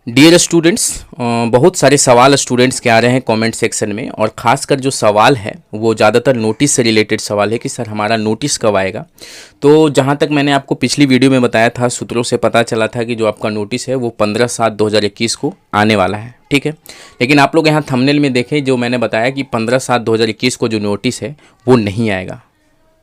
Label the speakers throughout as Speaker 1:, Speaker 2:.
Speaker 1: Dear students, बहुत सारे सवाल स्टूडेंट्स के आ रहे हैं कमेंट सेक्शन में। और ख़ासकर जो सवाल है वो ज़्यादातर नोटिस से रिलेटेड सवाल है कि सर हमारा नोटिस कब आएगा। तो जहाँ तक मैंने आपको पिछली वीडियो में बताया था, सूत्रों से पता चला था कि जो आपका नोटिस है वो 15/7/2021 को आने वाला है। ठीक है, लेकिन आप लोग यहाँ थंबनेल में देखें, जो मैंने बताया कि 15/7/2021 को जो नोटिस है वो नहीं आएगा।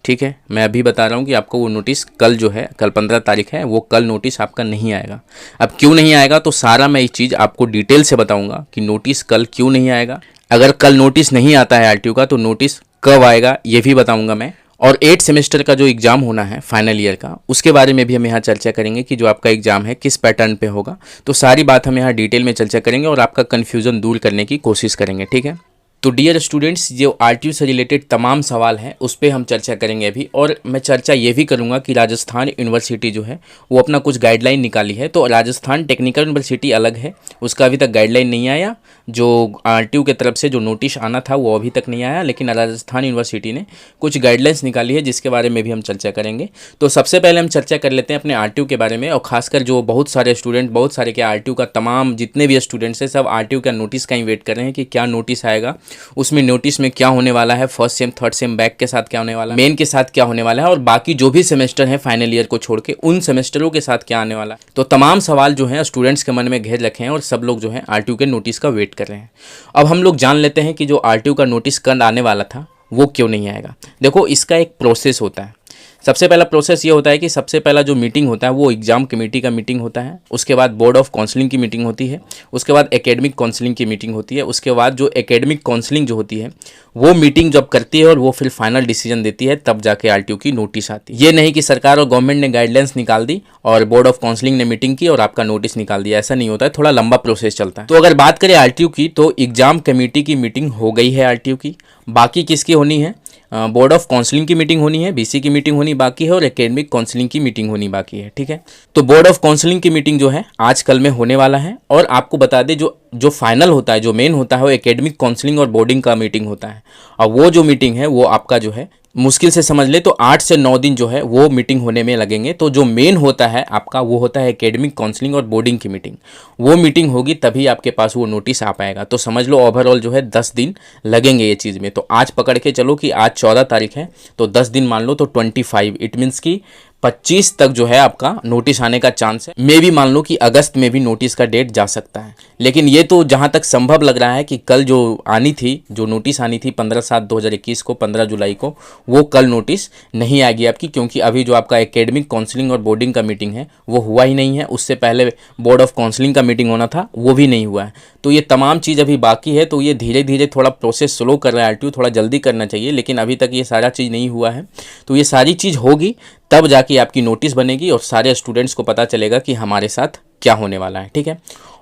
Speaker 1: ठीक है, मैं अभी बता रहा हूँ कि आपको वो नोटिस कल जो है, कल 15 तारीख है, वो कल नोटिस आपका नहीं आएगा। अब क्यों नहीं आएगा, तो सारा मैं ये चीज़ आपको डिटेल से बताऊंगा कि नोटिस कल क्यों नहीं आएगा। अगर कल नोटिस नहीं आता है आरटीयू का, तो नोटिस कब आएगा ये भी बताऊंगा मैं। और 8 सेमेस्टर का जो एग्ज़ाम होना है फाइनल ईयर का, उसके बारे में भी हम यहाँ चर्चा करेंगे कि जो आपका एग्ज़ाम है किस पैटर्न पे होगा। तो सारी बात हम यहाँ डिटेल में चर्चा करेंगे और आपका कन्फ्यूज़न दूर करने की कोशिश करेंगे। ठीक है, तो डियर स्टूडेंट्स, जो आरटीयू से रिलेटेड तमाम सवाल हैं उस पर हम चर्चा करेंगे अभी। और मैं चर्चा ये भी करूंगा कि राजस्थान यूनिवर्सिटी जो है वो अपना कुछ गाइडलाइन निकाली है। तो राजस्थान टेक्निकल यूनिवर्सिटी अलग है, उसका अभी तक गाइडलाइन नहीं आया। जो आरटीयू के तरफ से जो नोटिस आना था वो अभी तक नहीं आया, लेकिन राजस्थान यूनिवर्सिटी ने कुछ गाइडलाइंस निकाली है जिसके बारे में भी हम चर्चा करेंगे। तो सबसे पहले हम चर्चा कर लेते हैं अपने आरटीयू के बारे में। और खासकर जो बहुत सारे स्टूडेंट, बहुत सारे क्या आरटीयू का तमाम जितने भी स्टूडेंट्स हैं, सब आरटीयू का नोटिस का ही वेट कर रहे हैं कि क्या नोटिस आएगा, उसमें नोटिस में क्या होने वाला है, first sem third same back के साथ क्या होने वाला है, मेन के साथ क्या होने वाला है, और बाकी जो भी सेमेस्टर है फाइनल ईयर को छोड़ के उन सेमेस्टरों के साथ क्या आने वाला है। तो तमाम सवाल जो है स्टूडेंट्स के मन में घेर रखे हैं और सब लोग जो है आरटीयू के नोटिस का वेट कर रहे हैं। अब हम लोग जान लेते हैं कि जो आरटीयू का नोटिस कल आने वाला था वो क्यों नहीं आएगा। देखो, इसका एक प्रोसेस होता है। सबसे पहला प्रोसेस ये होता है कि सबसे पहला जो मीटिंग होता है वो एग्जाम कमेटी का मीटिंग होता है। उसके बाद बोर्ड ऑफ काउंसलिंग की मीटिंग होती है। उसके बाद एकेडमिक काउंसलिंग की मीटिंग होती है। उसके बाद जो एकेडमिक काउंसलिंग जो होती है वो मीटिंग जब करती है और वो फिर फाइनल डिसीजन देती है, तब जाके आरटीयू की नोटिस आती है। ये नहीं कि सरकार और गवर्नमेंट ने गाइडलाइंस निकाल दी और बोर्ड ऑफ काउंसलिंग ने मीटिंग की और आपका नोटिस निकाल दिया, ऐसा नहीं होता है। थोड़ा लंबा प्रोसेस चलता है। तो अगर बात करें आरटीयू की, तो एग्जाम कमेटी की मीटिंग हो गई है आरटीयू की। बाकी किसकी होनी है? बोर्ड ऑफ काउंसलिंग की मीटिंग होनी है, बीसी की मीटिंग होनी बाकी है और एकेडमिक काउंसलिंग की मीटिंग होनी बाकी है। ठीक है, तो बोर्ड ऑफ काउंसलिंग की मीटिंग जो है आज कल में होने वाला है। और आपको बता दें, जो फाइनल होता है, जो मेन होता है, वो एकेडमिक काउंसलिंग और बोर्डिंग का मीटिंग होता है। और वो जो मीटिंग है वो आपका जो है मुश्किल से समझ ले तो 8 से 9 दिन जो है वो मीटिंग होने में लगेंगे। तो जो मेन होता है आपका वो होता है एकेडमिक काउंसलिंग और बोर्डिंग की मीटिंग। वो मीटिंग होगी तभी आपके पास वो नोटिस आ पाएगा। तो समझ लो ओवरऑल जो है 10 दिन लगेंगे ये चीज़ में। तो आज पकड़ के चलो कि आज 14 तारीख है, तो 10 दिन मान लो तो 25, इट मीन्स की 25 तक जो है आपका नोटिस आने का चांस है। मे भी मान लो कि अगस्त में भी नोटिस का डेट जा सकता है। लेकिन ये तो जहां तक संभव लग रहा है कि कल जो आनी थी, जो नोटिस आनी थी 15/7/2021 को, 15 जुलाई को, वो कल नोटिस नहीं आएगी आपकी। क्योंकि अभी जो आपका एकेडमिक काउंसलिंग और बोर्डिंग का मीटिंग है वो हुआ ही नहीं है। उससे पहले बोर्ड ऑफ काउंसलिंग का मीटिंग होना था, वो भी नहीं हुआ है। तो ये तमाम चीज़ अभी बाकी है। तो ये धीरे धीरे थोड़ा प्रोसेस स्लो कर रहा है आरटीयू, थोड़ा जल्दी करना चाहिए, लेकिन अभी तक ये सारा चीज़ नहीं हुआ है। तो ये सारी चीज़ होगी तब जाके आपकी नोटिस बनेगी और सारे स्टूडेंट्स को पता चलेगा कि हमारे साथ क्या होने वाला है। ठीक है,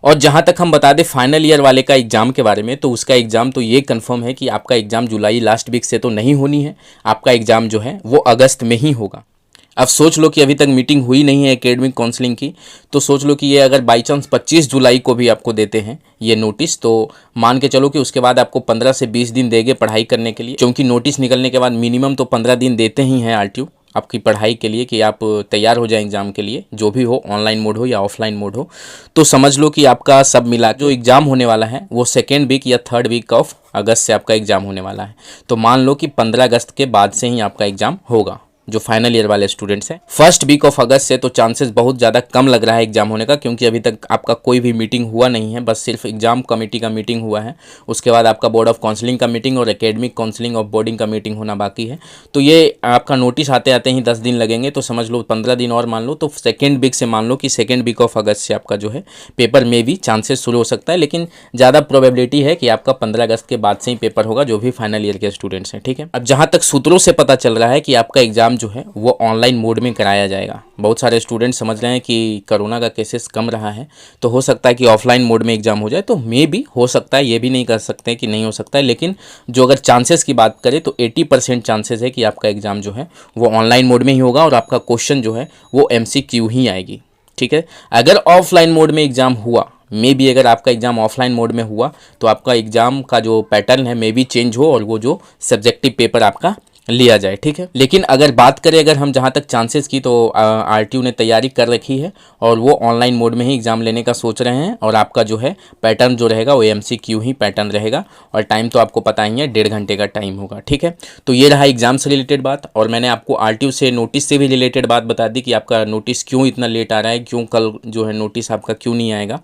Speaker 1: और जहाँ तक हम बता दें फाइनल ईयर वाले का एग्ज़ाम के बारे में, तो उसका एग्ज़ाम तो ये कंफर्म है कि आपका एग्ज़ाम जुलाई लास्ट वीक से तो नहीं होनी है। आपका एग्ज़ाम जो है वो अगस्त में ही होगा। अब सोच लो कि अभी तक मीटिंग हुई नहीं है एकेडमिक काउंसलिंग की, तो सोच लो कि ये अगर बाई चांस 25 जुलाई को भी आपको देते हैं ये नोटिस, तो मान के चलो कि उसके बाद आपको 15 से 20 दिन देंगे पढ़ाई करने के लिए। क्योंकि नोटिस निकलने के बाद मिनिमम तो 15 दिन देते ही हैं आरटीयू आपकी पढ़ाई के लिए, कि आप तैयार हो जाएं एग्ज़ाम के लिए, जो भी हो, ऑनलाइन मोड हो या ऑफलाइन मोड हो। तो समझ लो कि आपका सब मिला जो एग्ज़ाम होने वाला है वो 2nd वीक या 3rd वीक ऑफ अगस्त से आपका एग्ज़ाम होने वाला है। तो मान लो कि 15 अगस्त के बाद से ही आपका एग्ज़ाम होगा जो फाइनल ईयर वाले स्टूडेंट्स हैं। 1st वीक ऑफ अगस्त से तो चांसेस बहुत ज़्यादा कम लग रहा है एग्जाम होने का, क्योंकि अभी तक आपका कोई भी मीटिंग हुआ नहीं है, बस सिर्फ एग्जाम कमेटी का मीटिंग हुआ है। उसके बाद आपका बोर्ड ऑफ काउंसलिंग का मीटिंग और एकेडमिक काउंसलिंग ऑफ बोर्डिंग का मीटिंग होना बाकी है। तो ये आपका नोटिस आते आते ही 10 दिन लगेंगे। तो समझ लो 15 दिन और मान लो, तो 2nd वीक से मान लो कि 2nd वीक ऑफ अगस्त से आपका जो है पेपर में भी चांसेस शुरू हो सकता है। लेकिन ज़्यादा प्रोबेबिलिटी है कि आपका 15 अगस्त के बाद से ही पेपर होगा, जो भी फाइनल ईयर के स्टूडेंट्स हैं। ठीक है, अब जहाँ तक सूत्रों से पता चल रहा है कि आपका एग्जाम जो है वो ऑनलाइन मोड में कराया जाएगा। बहुत सारे स्टूडेंट समझ रहे हैं कि कोरोना का केसेस कम रहा है, तो हो सकता है कि ऑफलाइन मोड में एग्जाम हो जाए। तो मे भी हो सकता है, ये भी नहीं कर सकते कि नहीं हो सकता है। लेकिन जो अगर चांसेस की बात करें तो 80% चांसेस है कि आपका एग्जाम जो है वो ऑनलाइन मोड में ही होगा और आपका क्वेश्चन जो है वो MCQ ही आएगी। ठीक है, अगर ऑफलाइन मोड में एग्जाम हुआ, मे बी अगर आपका एग्जाम ऑफलाइन मोड में हुआ, तो आपका एग्जाम का जो पैटर्न है मे बी चेंज हो और वो जो सब्जेक्टिव पेपर आपका लिया जाए, ठीक है। लेकिन अगर बात करें अगर हम जहाँ तक चांसेस की, तो आरटीयू ने तैयारी कर रखी है और वो ऑनलाइन मोड में ही एग्ज़ाम लेने का सोच रहे हैं। और आपका जो है पैटर्न जो रहेगा वो एमसीक्यू ही पैटर्न रहेगा और टाइम तो आपको पता ही है 1.5 घंटे का टाइम होगा, ठीक है। तो ये रहा एग्ज़ाम से रिलेटेड बात। और मैंने आपको आरटीयू से नोटिस से भी रिलेटेड बात बता दी कि आपका नोटिस क्यों इतना लेट आ रहा है, क्यों कल जो है नोटिस आपका क्यों नहीं आएगा।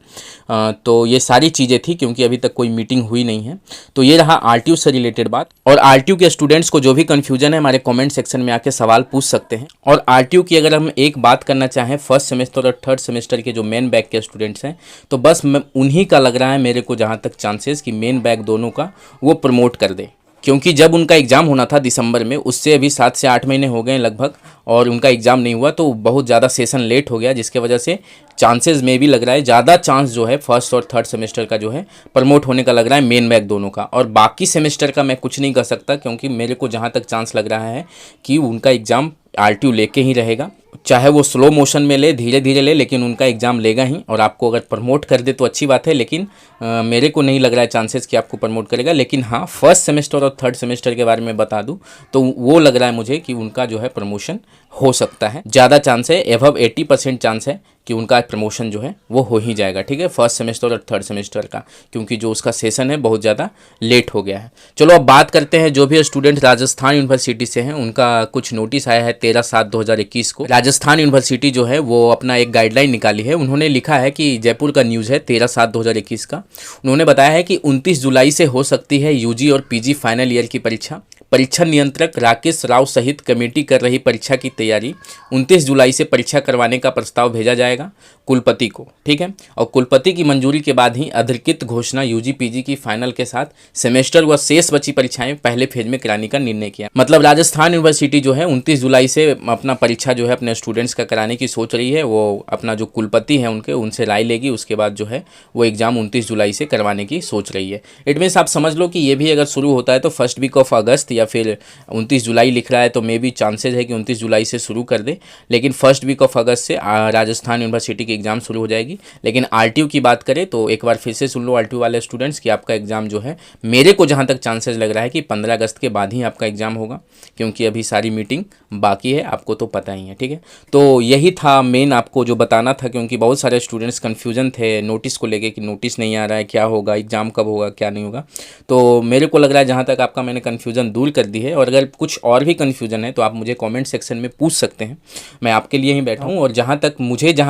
Speaker 1: तो ये सारी चीज़ें थी क्योंकि अभी तक कोई मीटिंग हुई नहीं है। तो ये रहा आरटीयू से रिलेटेड बात। और आरटीयू के स्टूडेंट्स को जो भी कन्फ्यूजन है हमारे कमेंट सेक्शन में आके सवाल पूछ सकते हैं। और आरटीयू की अगर हम एक बात करना चाहें, फर्स्ट सेमेस्टर और थर्ड सेमेस्टर के जो मेन बैग के स्टूडेंट्स हैं, तो बस उन्हीं का लग रहा है मेरे को जहाँ तक चांसेस कि मेन बैग दोनों का वो प्रमोट कर दे। क्योंकि जब उनका एग्ज़ाम होना था दिसंबर में, उससे अभी 7 से 8 महीने हो गए हैं लगभग, और उनका एग्ज़ाम नहीं हुआ तो बहुत ज़्यादा सेशन लेट हो गया, जिसके वजह से चांसेस में भी लग रहा है ज़्यादा चांस जो है फर्स्ट और थर्ड सेमेस्टर का जो है प्रमोट होने का लग रहा है मेन बैग दोनों का। और बाकी सेमेस्टर का मैं कुछ नहीं कर सकता, क्योंकि मेरे को जहाँ तक चांस लग रहा है कि उनका एग्ज़ाम आरटीयू लेके ही रहेगा, चाहे वो स्लो मोशन में ले, धीरे धीरे ले, लेकिन उनका एग्ज़ाम लेगा ही। और आपको अगर प्रमोट कर दे तो अच्छी बात है, लेकिन मेरे को नहीं लग रहा है चांसेस कि आपको प्रमोट करेगा। लेकिन हाँ, फर्स्ट सेमेस्टर और थर्ड सेमेस्टर के बारे में बता दूं तो वो लग रहा है मुझे कि उनका जो है प्रमोशन हो सकता है, ज़्यादा चांस है, एबव 80% चांस है कि उनका प्रमोशन जो है वो हो ही जाएगा, ठीक है, फर्स्ट सेमेस्टर और थर्ड सेमेस्टर का, क्योंकि जो उसका सेशन है बहुत ज़्यादा लेट हो गया है। चलो अब बात करते हैं जो भी स्टूडेंट राजस्थान यूनिवर्सिटी से हैं, उनका कुछ नोटिस आया है 13/7/2021 को। राजस्थान यूनिवर्सिटी जो है वो अपना एक गाइडलाइन निकाली है। उन्होंने लिखा है कि जयपुर का न्यूज़ है 13/7/2021 का। उन्होंने बताया है कि 29 जुलाई से हो सकती है यूजी और पीजी फाइनल ईयर की परीक्षा। परीक्षा नियंत्रक राकेश राव सहित कमेटी कर रही परीक्षा की तैयारी। 29 जुलाई से परीक्षा करवाने का प्रस्ताव भेजा जाएगा कुलपति को, ठीक है। और कुलपति की मंजूरी के बाद ही अधिकृत घोषणा यूजी पीजी की फाइनल के साथ सेमेस्टर व शेष बची परीक्षाएं पहले फेज में कराने का निर्णय किया। मतलब राजस्थान यूनिवर्सिटी जो है 29 जुलाई से अपना परीक्षा जो है अपने स्टूडेंट्स का कराने की सोच रही है। वो अपना जो कुलपति है उनसे राय लेगी, उसके बाद जो है वो एग्जाम 29 जुलाई से करवाने की सोच रही है। इट मीन्स आप समझ लो कि ये भी अगर शुरू होता है तो फर्स्ट वीक ऑफ अगस्त या फिर 29 जुलाई लिख रहा है तो मे बी चांसेस है कि 29 जुलाई से शुरू कर दे, लेकिन फर्स्ट वीक ऑफ अगस्त से राजस्थान यूनिवर्सिटी की एग्ज़ाम शुरू हो जाएगी। लेकिन आरटीयू की बात करें तो एक बार फिर से सुन लो आरटीयू वाले स्टूडेंट्स कि आपका एग्ज़ाम जो है, मेरे को जहाँ तक चांसेस लग रहा है कि 15 अगस्त के बाद ही आपका एग्ज़ाम होगा, क्योंकि अभी सारी मीटिंग बाकी है, आपको तो पता ही है, ठीक है। तो यही था मेन आपको जो बताना था, क्योंकि बहुत सारे स्टूडेंट्स कन्फ्यूजन थे नोटिस को लेके कि नोटिस नहीं आ रहा है, क्या होगा, एग्ज़ाम कब होगा, क्या नहीं होगा। तो मेरे को लग रहा है जहाँ तक आपका मैंने कन्फ्यूज़न दूर कर दी है। और अगर कुछ और भी कन्फ्यूजन है तो आप मुझे कमेंट सेक्शन में पूछ सकते हैं, मैं आपके लिए ही बैठा हूँ। और जहाँ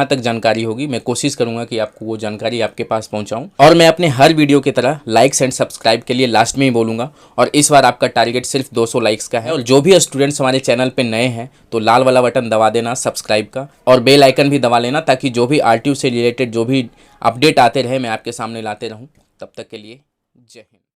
Speaker 1: तक जानकारी होगी मैं कोशिश करूँगा कि आपको वो जानकारी आपके पास पहुँचाऊँ। और मैं अपने हर वीडियो की तरह लाइक्स एंड सब्सक्राइब के लिए लास्ट में ही बोलूँगा। और इस बार आपका टारगेट सिर्फ 200 लाइक्स का है। और जो भी स्टूडेंट्स हमारे चैनल पर नए हैं तो लाल वाला बटन दबा देना सब्सक्राइब का, और बेल आइकन भी दबा लेना, ताकि जो भी आरटीयू से रिलेटेड जो भी अपडेट आते रहे मैं आपके सामने लाते रहूँ। तब तक के लिए जय हिंद।